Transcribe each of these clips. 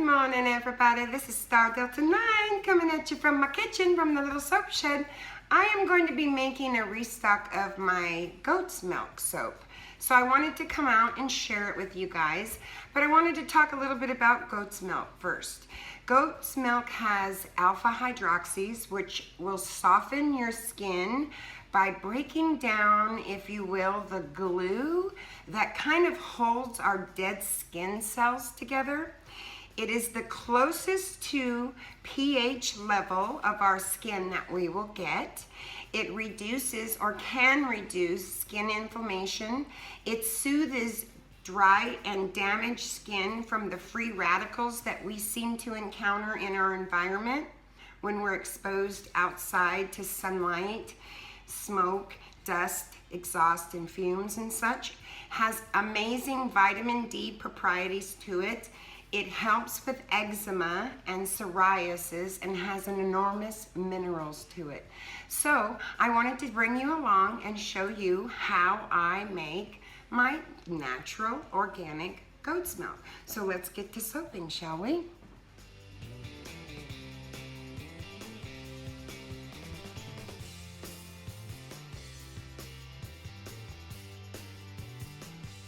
morning, everybody. This is Star Delta 9 coming at you from my kitchen, from the little soap shed. I am going to be making a restock of my goat's milk soap. So I wanted to come out and share it with you guys, but I wanted to talk a little bit about goat's milk first. Goat's milk has alpha hydroxys, which will soften your skin by breaking down, if you will, the glue that kind of holds our dead skin cells together. It is the closest to pH level of our skin that we will get. It reduces or can reduce skin inflammation. It soothes dry and damaged skin from the free radicals that we seem to encounter in our environment when we're exposed outside to sunlight, smoke, dust, exhaust, and fumes and such. Has amazing vitamin D properties to it. It helps with eczema and psoriasis and has an enormous minerals to it. So I wanted to bring you along and show you how I make my natural organic goat's milk. So let's get to soaping, shall we?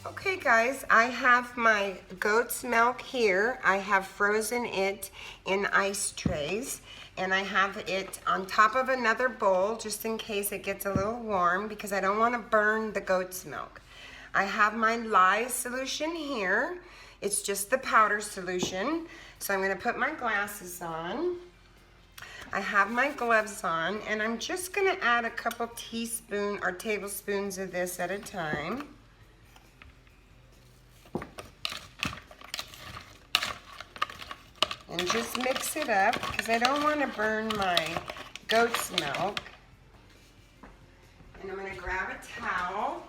Okay guys, I have my goat's milk here. I have frozen it in ice trays, and I have it on top of another bowl just in case it gets a little warm because I don't want to burn the goat's milk. I have my lye solution here. It's just the powder solution. So I'm going to put my glasses on. I have my gloves on, and I'm just going to add a couple teaspoons or tablespoons of this at a time. And just mix it up because I don't want to burn my goat's milk. And I'm going to grab a towel.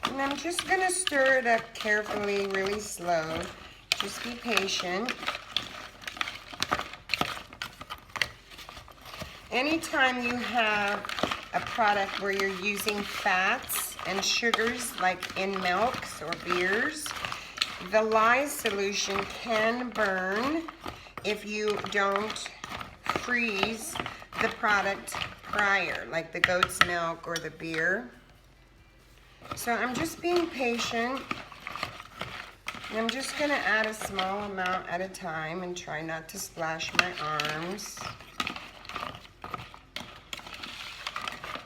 And I'm just going to stir it up carefully, really slow. Just be patient. Anytime you have a product where you're using fats and sugars like in milks or beers, the lye solution can burn if you don't freeze the product prior, like the goat's milk or the beer. So I'm just being patient. And I'm just going to add a small amount at a time and try not to splash my arms.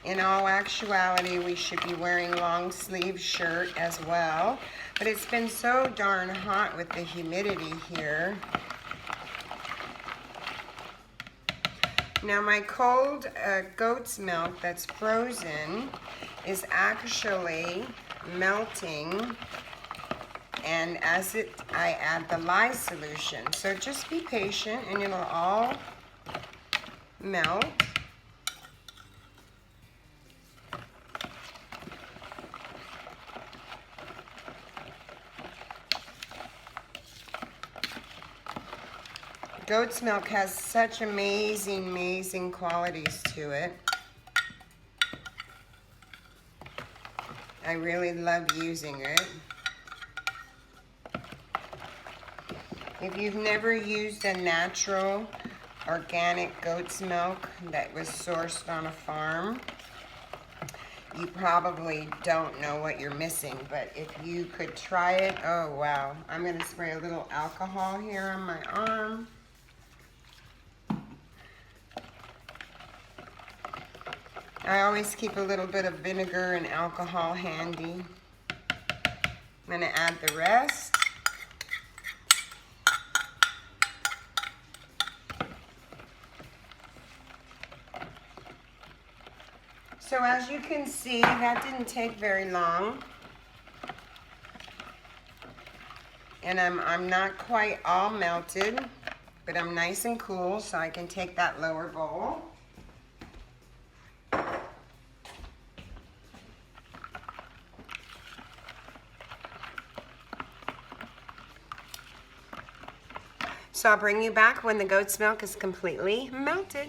In all actuality, we should be wearing long sleeve shirt as well, but it's been so darn hot with the humidity here. Now my cold goat's milk that's frozen is actually melting, and as I add the lye solution. So just be patient and it'll all melt. Goat's milk has such amazing qualities to it. I really love using it. If you've never used a natural organic goat's milk that was sourced on a farm, you probably don't know what you're missing, but if you could try it, oh wow. I'm gonna spray a little alcohol here on my arm. I always keep a little bit of vinegar and alcohol handy. I'm going to add the rest. So as you can see, that didn't take very long. And I'm not quite all melted, but I'm nice and cool, so I can take that lower bowl. So I'll bring you back when the goat's milk is completely melted.